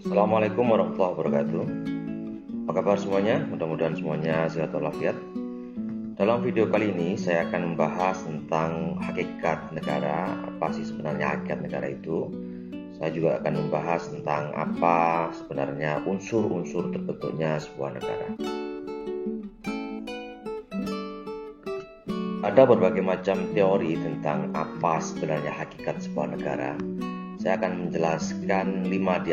Assalamualaikum warahmatullahi wabarakatuh. Apa kabar semuanya? Mudah-mudahan semuanya sehat walafiat. Dalam video kali ini saya akan membahas tentang hakikat negara. Apa sih sebenarnya hakikat negara itu? Saya juga akan membahas tentang apa sebenarnya unsur-unsur terbentuknya sebuah negara. Ada berbagai macam teori tentang apa sebenarnya hakikat sebuah negara. Saya akan menjelaskan 5 di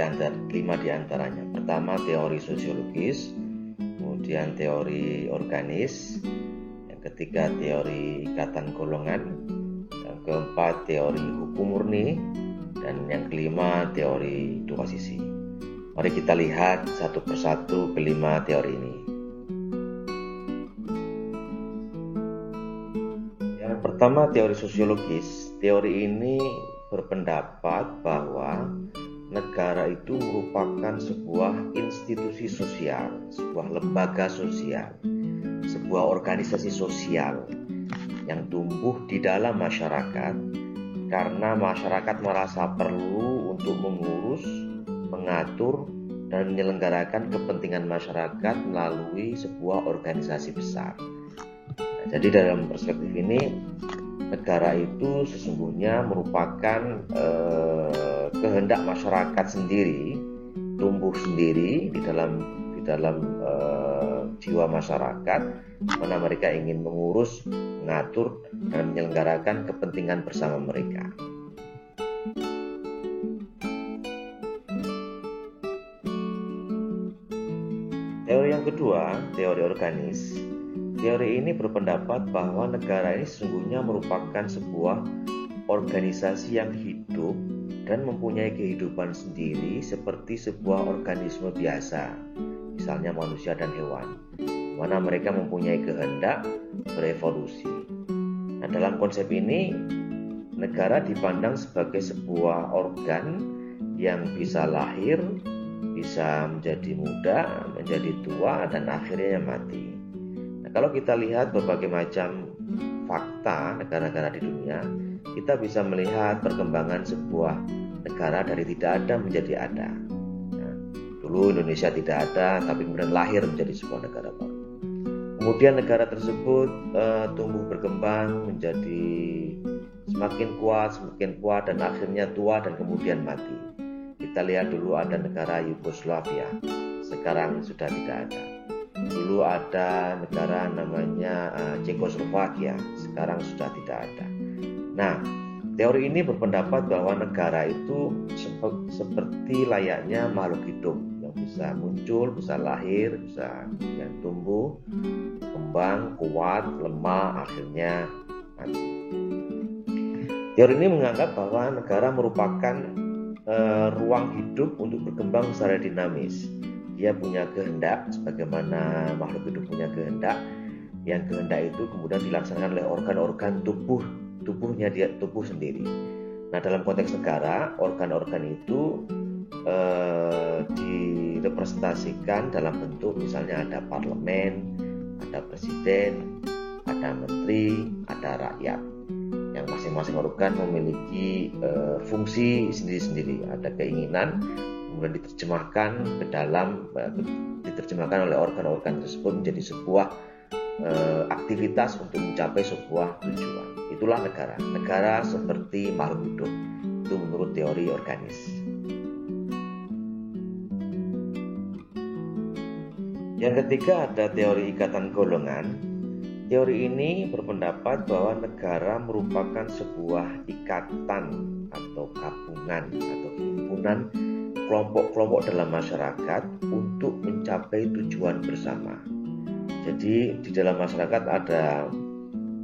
antaranya. Pertama, teori sosiologis, kemudian teori organis, yang ketiga teori ikatan golongan, yang keempat teori hukum murni, dan yang kelima teori dua sisi. Mari kita lihat satu persatu kelima teori ini. Yang pertama, teori sosiologis. Teori ini berpendapat bahwa negara itu merupakan sebuah institusi sosial, sebuah lembaga sosial, sebuah organisasi sosial yang tumbuh di dalam masyarakat karena masyarakat merasa perlu untuk mengurus, mengatur, dan menyelenggarakan kepentingan masyarakat melalui sebuah organisasi besar. Nah, jadi dalam perspektif ini, negara itu sesungguhnya merupakan kehendak masyarakat sendiri, tumbuh sendiri di dalam jiwa masyarakat, mana mereka ingin mengurus, mengatur, dan menyelenggarakan kepentingan bersama mereka. Teori yang kedua, teori organis. Teori ini berpendapat bahwa negara ini sesungguhnya merupakan sebuah organisasi yang hidup dan mempunyai kehidupan sendiri seperti sebuah organisme biasa, misalnya manusia dan hewan, mana mereka mempunyai kehendak berevolusi. Nah, dalam konsep ini, negara dipandang sebagai sebuah organ yang bisa lahir, bisa menjadi muda, menjadi tua, dan akhirnya mati. Kalau kita lihat berbagai macam fakta negara-negara di dunia, kita bisa melihat perkembangan sebuah negara dari tidak ada menjadi ada. Nah, dulu Indonesia tidak ada, tapi kemudian lahir menjadi sebuah negara baru. Kemudian negara tersebut tumbuh berkembang menjadi semakin kuat, dan akhirnya tua dan kemudian mati. Kita lihat dulu ada negara Yugoslavia, sekarang sudah tidak ada. Dulu ada negara namanya Cekoslovakia, sekarang sudah tidak ada. Nah, teori ini berpendapat bahwa negara itu seperti layaknya makhluk hidup yang bisa muncul, bisa lahir, bisa tumbuh, kembang, kuat, lemah, akhirnya mati. Teori ini menganggap bahwa negara merupakan ruang hidup untuk berkembang secara dinamis. Dia punya kehendak, sebagaimana makhluk hidup punya kehendak, yang kehendak itu kemudian dilaksanakan oleh organ-organ tubuhnya, dia tubuh sendiri. Nah, dalam konteks negara, organ-organ itu direpresentasikan dalam bentuk misalnya ada parlemen, ada presiden, ada menteri, ada rakyat, yang masing-masing organ memiliki fungsi sendiri-sendiri, ada keinginan, kemudian diterjemahkan oleh organ-organ tersebut menjadi sebuah aktivitas untuk mencapai sebuah tujuan. Itulah negara. Negara seperti makhluk hidup, itu menurut teori organis. Yang ketiga ada teori ikatan golongan. Teori ini berpendapat bahwa negara merupakan sebuah ikatan atau gabungan atau himpunan kelompok-kelompok dalam masyarakat untuk mencapai tujuan bersama. Jadi di dalam masyarakat ada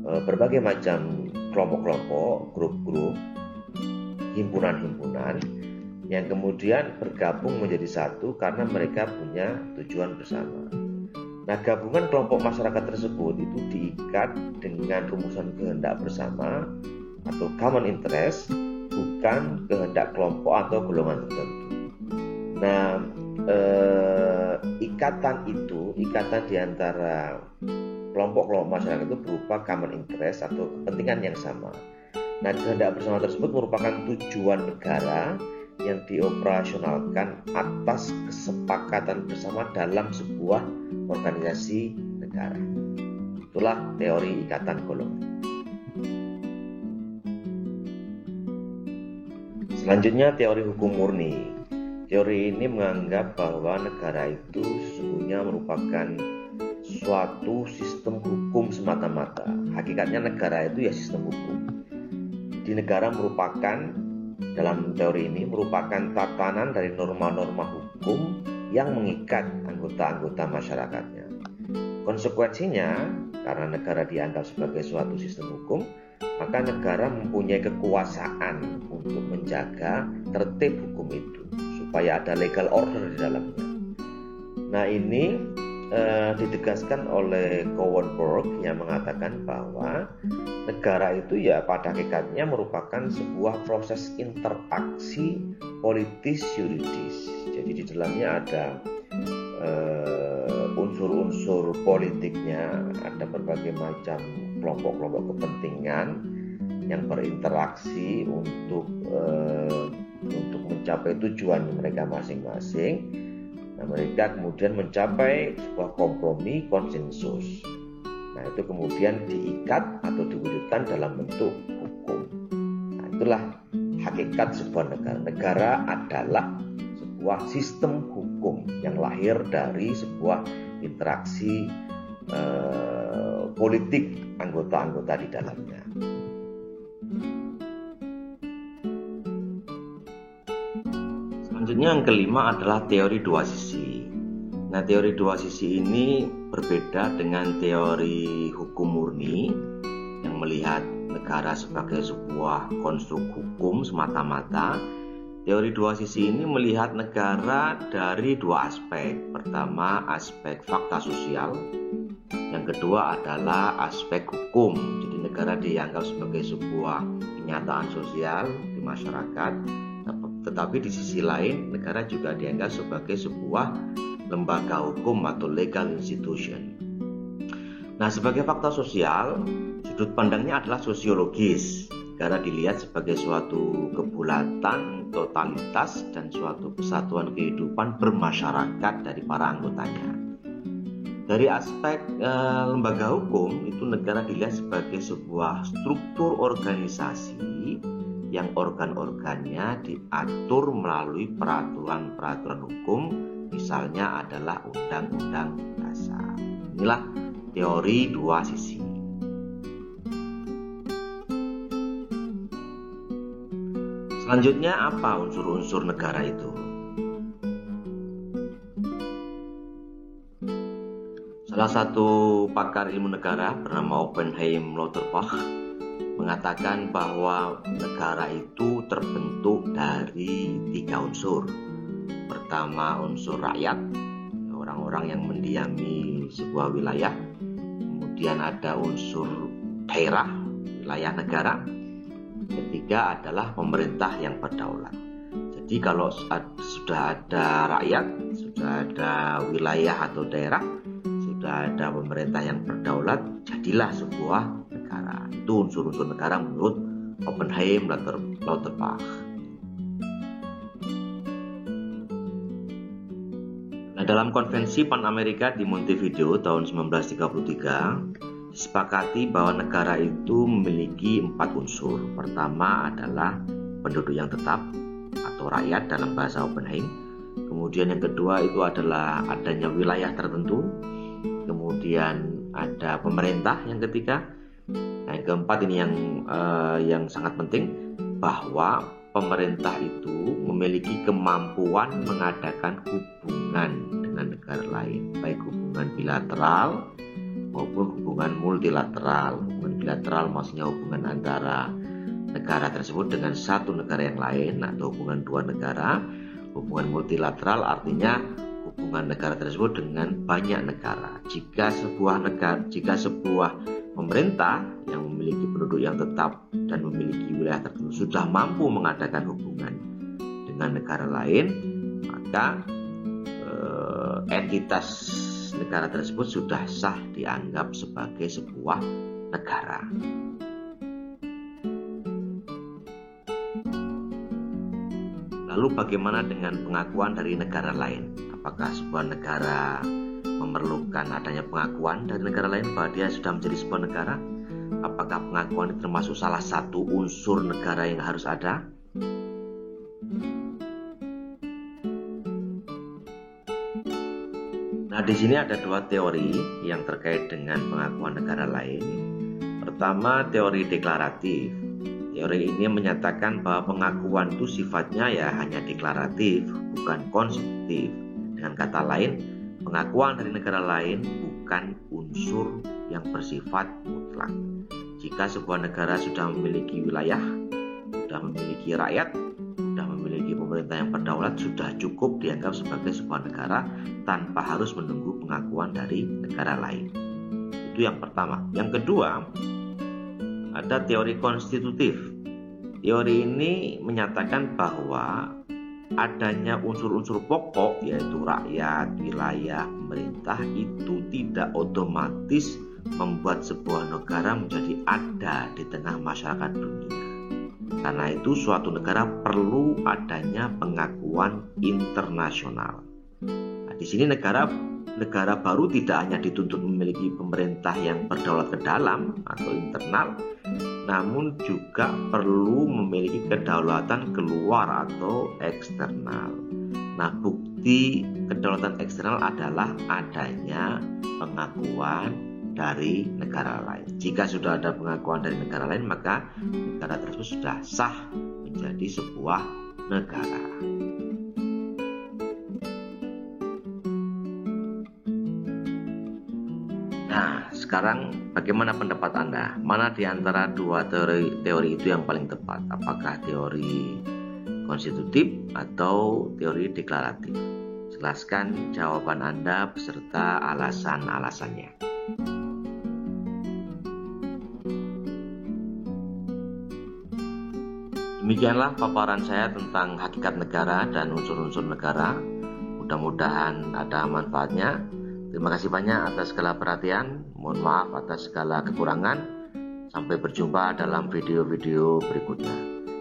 berbagai macam kelompok-kelompok, grup-grup, himpunan-himpunan yang kemudian bergabung menjadi satu karena mereka punya tujuan bersama. Nah, gabungan kelompok masyarakat tersebut itu diikat dengan rumusan kehendak bersama atau common interest, bukan kehendak kelompok atau golongan tertentu. Nah, ikatan di antara kelompok-kelompok masyarakat itu berupa common interest atau kepentingan yang sama. Nah, kehendak bersama tersebut merupakan tujuan negara yang dioperasionalkan atas kesepakatan bersama dalam sebuah organisasi negara. Itulah teori ikatan golongan. Selanjutnya, teori hukum murni. Teori ini menganggap bahwa negara itu sesungguhnya merupakan suatu sistem hukum semata-mata. Hakikatnya negara itu ya sistem hukum. Di negara merupakan, dalam teori ini, merupakan tatanan dari norma-norma hukum yang mengikat anggota-anggota masyarakatnya. Konsekuensinya, karena negara dianggap sebagai suatu sistem hukum, maka negara mempunyai kekuasaan untuk menjaga tertib hukum itu, supaya ada legal order di dalamnya. Nah, ini ditegaskan oleh Cowenberg yang mengatakan bahwa negara itu ya pada hakikatnya merupakan sebuah proses interaksi politis yuridis. Jadi di dalamnya ada unsur-unsur politiknya, ada berbagai macam kelompok-kelompok kepentingan yang berinteraksi untuk mencapai tujuan mereka masing-masing. Nah, mereka kemudian mencapai sebuah kompromi konsensus. Nah, itu kemudian diikat atau diwujudkan dalam bentuk hukum. Nah, itulah hakikat sebuah negara. Negara adalah sebuah sistem hukum yang lahir dari sebuah interaksi politik anggota-anggota di dalamnya. Selanjutnya yang kelima adalah teori dua sisi. Nah, teori dua sisi ini berbeda dengan teori hukum murni yang melihat negara sebagai sebuah konstruk hukum semata-mata. Teori dua sisi ini melihat negara dari dua aspek. Pertama, aspek fakta sosial. Yang kedua adalah aspek hukum. Jadi negara dianggap sebagai sebuah kenyataan sosial di masyarakat. Tetapi di sisi lain, negara juga dianggap sebagai sebuah lembaga hukum atau legal institution. Nah, sebagai fakta sosial, sudut pandangnya adalah sosiologis. Negara dilihat sebagai suatu kebulatan, totalitas, dan suatu kesatuan kehidupan bermasyarakat dari para anggotanya. Dari aspek lembaga hukum, itu negara dilihat sebagai sebuah struktur organisasi yang organ-organnya diatur melalui peraturan-peraturan hukum, misalnya adalah undang-undang dasar. Inilah teori dua sisi. Selanjutnya, apa unsur-unsur negara itu? Salah satu pakar ilmu negara bernama Oppenheim Lauterbach mengatakan bahwa negara itu terbentuk dari 3 unsur. Pertama, unsur rakyat, orang-orang yang mendiami sebuah wilayah. Kemudian ada unsur daerah, wilayah negara. Ketiga adalah pemerintah yang berdaulat. Jadi kalau sudah ada rakyat, sudah ada wilayah atau daerah, sudah ada pemerintah yang berdaulat, jadilah sebuah negara. Itu unsur-unsur negara menurut Oppenheim Lauterbach. Nah, dalam konvensi Pan Amerika di Montevideo tahun 1933 disepakati bahwa negara itu memiliki 4 unsur. Pertama adalah penduduk yang tetap atau rakyat dalam bahasa Oppenheim. Kemudian yang kedua itu adalah adanya wilayah tertentu. Kemudian ada pemerintah yang ketiga. Nah, yang keempat ini yang sangat penting, bahwa pemerintah itu memiliki kemampuan mengadakan hubungan dengan negara lain, baik hubungan bilateral maupun hubungan multilateral. Hubungan bilateral maksudnya hubungan antara negara tersebut dengan satu negara yang lain atau hubungan 2 negara. Hubungan multilateral artinya hubungan negara tersebut dengan banyak negara. Jika sebuah pemerintah yang memiliki penduduk yang tetap dan memiliki wilayah tertentu sudah mampu mengadakan hubungan dengan negara lain, maka entitas negara tersebut sudah sah dianggap sebagai sebuah negara. Lalu bagaimana dengan pengakuan dari negara lain? Apakah sebuah negara memerlukan adanya pengakuan dari negara lain bahwa dia sudah menjadi sebuah negara? Apakah pengakuan itu termasuk salah satu unsur negara yang harus ada? Nah, di sini ada dua teori yang terkait dengan pengakuan negara lain. Pertama, teori deklaratif. Teori ini menyatakan bahwa pengakuan itu sifatnya ya hanya deklaratif, bukan konstitutif. Dengan kata lain, pengakuan dari negara lain bukan unsur yang bersifat mutlak. Jika sebuah negara sudah memiliki wilayah, sudah memiliki rakyat, sudah memiliki pemerintah yang berdaulat, sudah cukup dianggap sebagai sebuah negara tanpa harus menunggu pengakuan dari negara lain. Itu yang pertama. Yang kedua, ada teori konstitutif. Teori ini menyatakan bahwa adanya unsur-unsur pokok yaitu rakyat, wilayah, pemerintah itu tidak otomatis membuat sebuah negara menjadi ada di tengah masyarakat dunia. Karena itu suatu negara perlu adanya pengakuan internasional. Nah, di sini negara baru tidak hanya dituntut memiliki pemerintah yang berdaulat ke dalam atau internal, namun juga perlu memiliki kedaulatan keluar atau eksternal. Nah, bukti kedaulatan eksternal adalah adanya pengakuan dari negara lain. Jika sudah ada pengakuan dari negara lain, maka negara tersebut sudah sah menjadi sebuah negara. Nah, sekarang bagaimana pendapat Anda? Mana di antara dua teori itu yang paling tepat? Apakah teori konstitutif atau teori deklaratif? Jelaskan jawaban Anda beserta alasan-alasannya. Demikianlah paparan saya tentang hakikat negara dan unsur-unsur negara. Mudah-mudahan ada manfaatnya. Terima kasih banyak atas segala perhatian. Mohon maaf atas segala kekurangan. Sampai berjumpa dalam video-video berikutnya.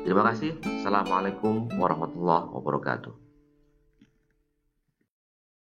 Terima kasih. Assalamualaikum warahmatullahi wabarakatuh.